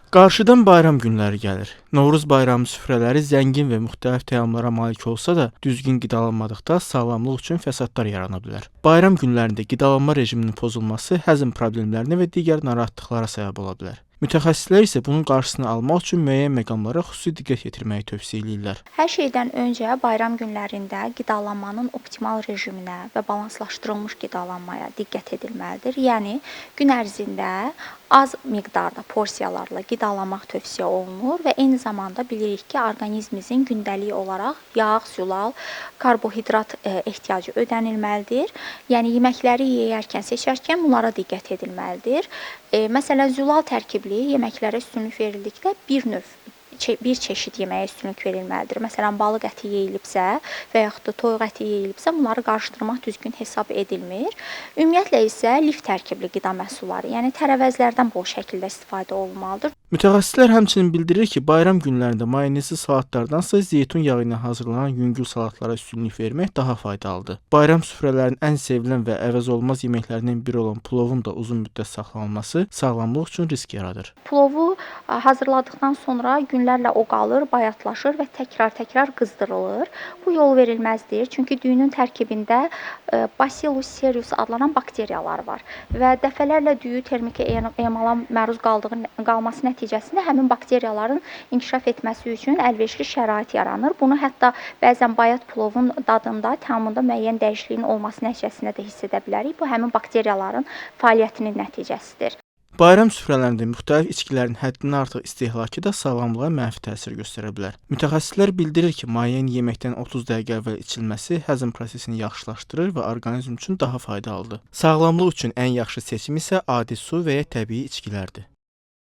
Qarşıdan bayram günləri gəlir. Novruz bayramı süfrələri zəngin və müxtəlif təamlara malik olsa da, düzgün qidalanmadıqda sağlamlıq üçün fəsadlar yarana bilər. Bayram günlərində qidalanma rejiminin pozulması həzm problemlərinə və digər narahatlıqlara səbəb ola bilər. Mütəxəssislər isə bunun qarşısını almaq üçün müəyyən məqamlara xüsusi diqqət yetirməyi tövsiyə edirlər. Hər şeydən öncə bayram günlərində qidalanmanın optimal rejiminə və balanslaşdırılmış qidalanmaya diqqət edilməlidir. Yəni gün ərzində az miqdarda porsiyalarla qidalanmaq tövsiyə olunur və eyni zamanda bilirik ki, orqanizmimizin gündəlik olaraq yağ, zülal, karbohidrat ehtiyacı ödənilməlidir. Yəni yeməkləri yeyərkən, seçərkən bunlara diqqət edilməlidir. Məsələn, zülal tərkibli yeməklərə üstünlük verildikdə bir çeşid yeməyə üstünlük verilməlidir. Məsələn, balıq əti yeyilibsə və yaxud da toyuq əti yeyilibsə, bunları qarışdırmaq düzgün hesab edilmir. Ümumiyyətlə isə lif tərkibli qida məhsulları, yəni tərəvəzlərdən bol şəkildə istifadə olunmalıdır. Mütəxəssislər həmçinin bildirir ki, bayram günlərində mayonezli salatlardansa zeytun yağı ilə hazırlanan yüngül salatlara üstünlük vermək daha faydalıdır. Bayram süfrələrinin ən sevilən və əvəzolunmaz yeməklərindən biri olan plovun da uzun müddət saxlanılması sağlamlıq üçün risk yaradır. Plovu hazırladıqdan sonra günlərlə o qalır, bayatlaşır və təkrar qızdırılır. Bu yol verilməzdir, çünki düyünün tərkibində Bacillus cereus adlanan bakteriyalar var və dəfələrlə düyü termiki emala məruz qalması nəticəsində həmin bakteriyaların inkişaf etməsi üçün əlverişli şərait yaranır. Bunu hətta bəzən bayat plovun dadında, təamında müəyyən dəyişikliyin olması nəticəsində də hiss edə bilərik. Bu həmin bakteriyaların fəaliyyətinin nəticəsidir. Bayram süfrələrində müxtəlif içkilərin həddindən artıq istehlakı da sağlamlığa mənfi təsir göstərə bilər. Mütəxəssislər bildirir ki, mayenin yeməkdən 30 dəqiqə əvvəl içilməsi həzm prosesini yaxşılaşdırır və orqanizm üçün daha faydalıdır. Sağlamlıq üçün ən yaxşı seçim isə adi su və ya təbii içkilərdir.